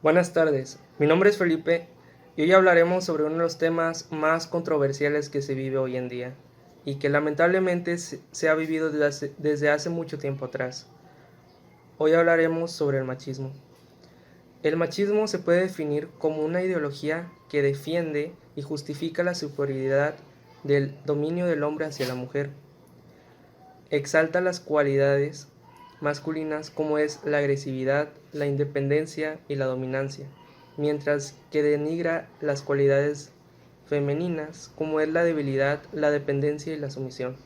Buenas tardes, mi nombre es Felipe y hoy hablaremos sobre uno de los temas más controversiales que se vive hoy en día y que lamentablemente se ha vivido desde hace mucho tiempo atrás. Hoy hablaremos sobre el machismo. El machismo se puede definir como una ideología que defiende y justifica la superioridad del dominio del hombre hacia la mujer. Exalta las cualidades masculinas como es la agresividad, la independencia y la dominancia, mientras que denigra las cualidades femeninas como es la debilidad, la dependencia y la sumisión.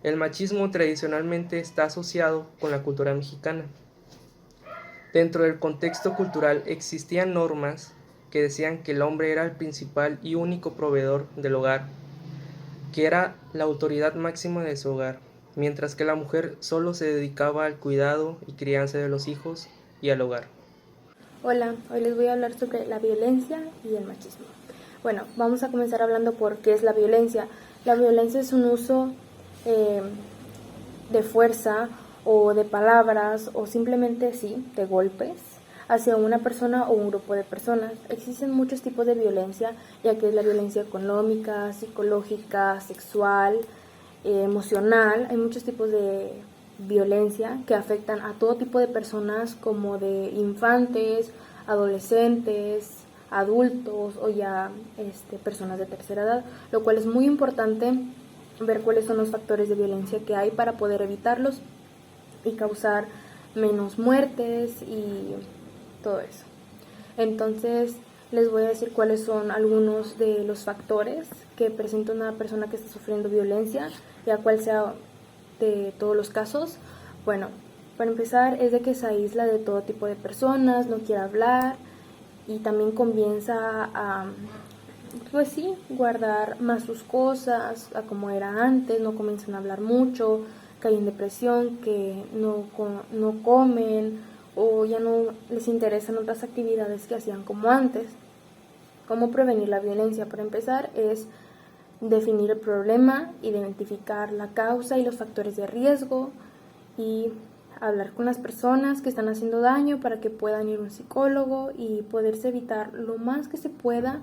El machismo tradicionalmente está asociado con la cultura mexicana. Dentro del contexto cultural existían normas que decían que el hombre era el principal y único proveedor del hogar, que era la autoridad máxima de su hogar, mientras que la mujer solo se dedicaba al cuidado y crianza de los hijos y al hogar. Hola, hoy les voy a hablar sobre la violencia y el machismo. Bueno, vamos a comenzar hablando por qué es la violencia. La violencia es un uso eh, de fuerza o de palabras o simplemente de golpes hacia una persona o un grupo de personas. Existen muchos tipos de violencia, ya que es la violencia económica, psicológica, sexual, emocional. Hay muchos tipos de violencia que afectan a todo tipo de personas, como de infantes, adolescentes, adultos o ya personas de tercera edad, lo cual es muy importante ver cuáles son los factores de violencia que hay para poder evitarlos y causar menos muertes y todo eso. Entonces les voy a decir cuáles son algunos de los factores que presenta una persona que está sufriendo violencia, ya cual sea de todos los casos. Bueno, para empezar es de que se aísla de todo tipo de personas, no quiere hablar y también comienza a, pues sí, guardar más sus cosas a como era antes, no comienzan a hablar mucho, caen en depresión, que no comen o ya no les interesan otras actividades que hacían como antes. ¿Cómo prevenir la violencia? Para empezar es definir el problema, identificar la causa y los factores de riesgo y hablar con las personas que están haciendo daño para que puedan ir a un psicólogo y poderse evitar lo más que se pueda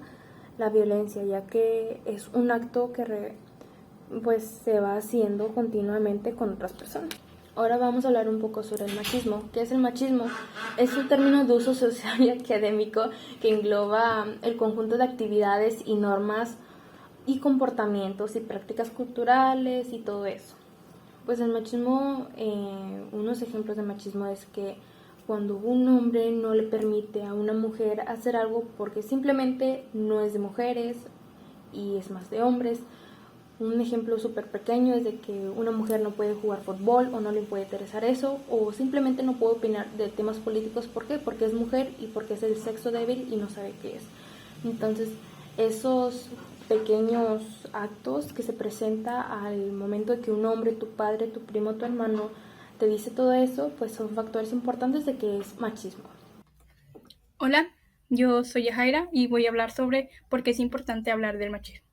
la violencia, ya que es un acto que pues se va haciendo continuamente con otras personas. Ahora vamos a hablar un poco sobre el machismo. ¿Qué es el machismo? Es un término de uso social y académico que engloba el conjunto de actividades y normas y comportamientos y prácticas culturales y todo eso. Pues el machismo, unos ejemplos de machismo es que cuando un hombre no le permite a una mujer hacer algo porque simplemente no es de mujeres y es más de hombres. Un ejemplo súper pequeño es de que una mujer no puede jugar fútbol o no le puede interesar eso, o simplemente no puede opinar de temas políticos. ¿Por qué? Porque es mujer y porque es el sexo débil y no sabe qué es. Entonces, esos pequeños actos que se presenta al momento de que un hombre, tu padre, tu primo, tu hermano te dice todo eso, pues son factores importantes de que es machismo. Hola, yo soy Yajaira y voy a hablar sobre por qué es importante hablar del machismo.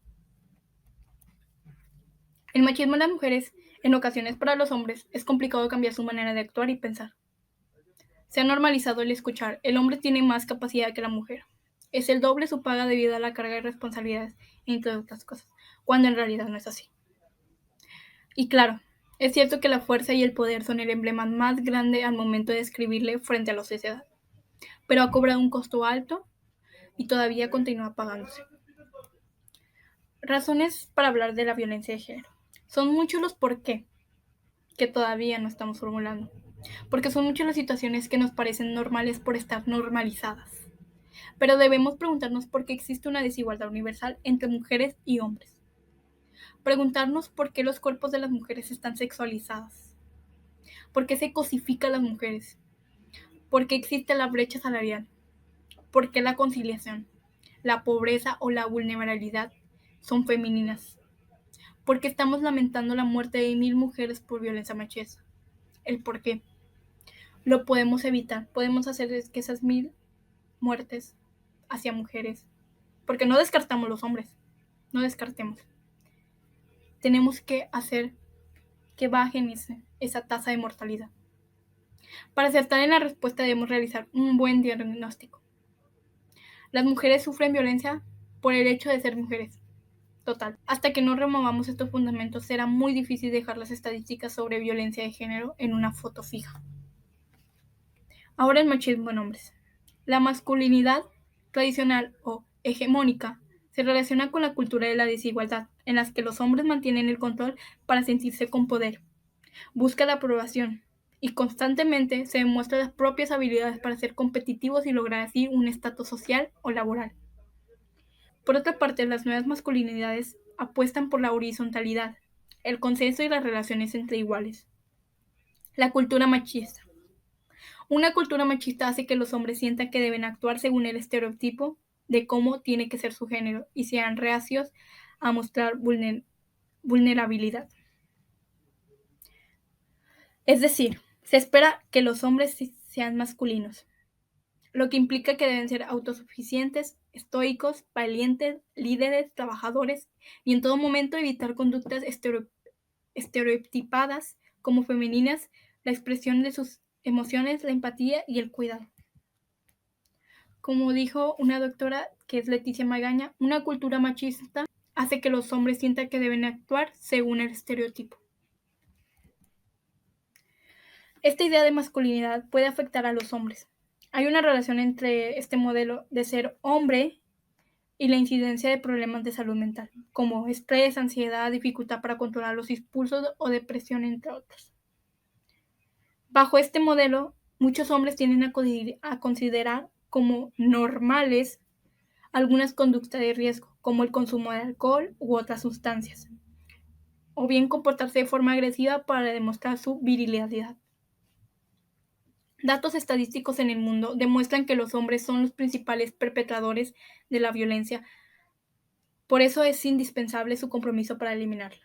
El machismo en las mujeres, en ocasiones para los hombres, es complicado cambiar su manera de actuar y pensar. Se ha normalizado el escuchar, el hombre tiene más capacidad que la mujer. Es el doble su paga debido a la carga de responsabilidades, entre otras cosas, cuando en realidad no es así. Y claro, es cierto que la fuerza y el poder son el emblema más grande al momento de describirle frente a la sociedad, pero ha cobrado un costo alto y todavía continúa pagándose. Razones para hablar de la violencia de género. Son muchos los por qué que todavía no estamos formulando, porque son muchas las situaciones que nos parecen normales por estar normalizadas. Pero debemos preguntarnos por qué existe una desigualdad universal entre mujeres y hombres. Preguntarnos por qué los cuerpos de las mujeres están sexualizados. ¿Por qué se cosifica a las mujeres? ¿Por qué existe la brecha salarial? ¿Por qué la conciliación, la pobreza o la vulnerabilidad son femeninas? Porque estamos lamentando la muerte de 1000 mujeres por violencia machista. El por qué. Lo podemos evitar. Podemos hacer que esas 1000 muertes hacia mujeres. Porque no descartamos los hombres. No descartemos. Tenemos que hacer que bajen esa tasa de mortalidad. Para acertar en la respuesta debemos realizar un buen diagnóstico. Las mujeres sufren violencia por el hecho de ser mujeres. Total. Hasta que no removamos estos fundamentos, será muy difícil dejar las estadísticas sobre violencia de género en una foto fija. Ahora el machismo en hombres. La masculinidad tradicional o hegemónica se relaciona con la cultura de la desigualdad, en la que los hombres mantienen el control para sentirse con poder, busca la aprobación y constantemente se demuestran las propias habilidades para ser competitivos y lograr así un estatus social o laboral. Por otra parte, las nuevas masculinidades apuestan por la horizontalidad, el consenso y las relaciones entre iguales. La cultura machista. Una cultura machista hace que los hombres sientan que deben actuar según el estereotipo de cómo tiene que ser su género y sean reacios a mostrar vulnerabilidad. Es decir, se espera que los hombres sean masculinos, lo que implica que deben ser autosuficientes, estoicos, valientes, líderes, trabajadores y en todo momento evitar conductas estereotipadas como femeninas, la expresión de sus emociones, la empatía y el cuidado. Como dijo una doctora que es Leticia Magaña, una cultura machista hace que los hombres sientan que deben actuar según el estereotipo. Esta idea de masculinidad puede afectar a los hombres. Hay una relación entre este modelo de ser hombre y la incidencia de problemas de salud mental, como estrés, ansiedad, dificultad para controlar los impulsos o depresión, entre otros. Bajo este modelo, muchos hombres tienden a considerar como normales algunas conductas de riesgo, como el consumo de alcohol u otras sustancias, o bien comportarse de forma agresiva para demostrar su virilidad. Datos estadísticos en el mundo demuestran que los hombres son los principales perpetradores de la violencia. Por eso es indispensable su compromiso para eliminarla.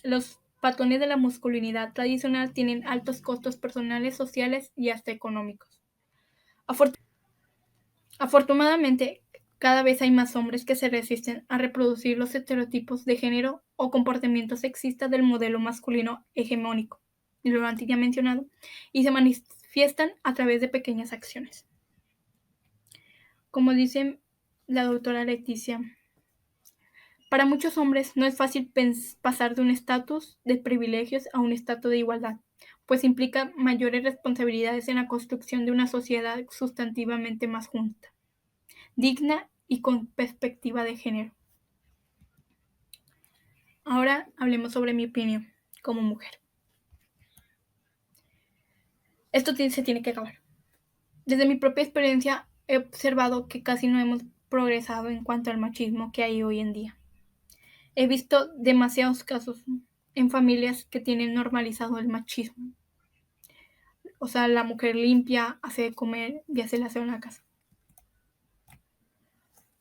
Los patrones de la masculinidad tradicional tienen altos costos personales, sociales y hasta económicos. Afortunadamente, cada vez hay más hombres que se resisten a reproducir los estereotipos de género o comportamientos sexistas del modelo masculino hegemónico, lo antes ya mencionado, y se manifiestan a través de pequeñas acciones. Como dice la doctora Leticia, para muchos hombres no es fácil pasar de un estatus de privilegios a un estatus de igualdad, pues implica mayores responsabilidades en la construcción de una sociedad sustantivamente más justa, digna y con perspectiva de género. Ahora hablemos sobre mi opinión como mujer. Esto se tiene que acabar. Desde mi propia experiencia he observado que casi no hemos progresado en cuanto al machismo que hay hoy en día. He visto demasiados casos en familias que tienen normalizado el machismo. O sea, la mujer limpia, hace de comer y hace el aseo en la casa.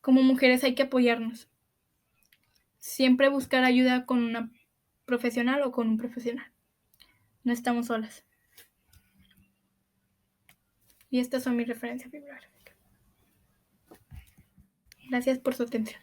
Como mujeres hay que apoyarnos. Siempre buscar ayuda con una profesional o con un profesional. No estamos solas. Y estas son mis referencias bibliográficas. Gracias por su atención.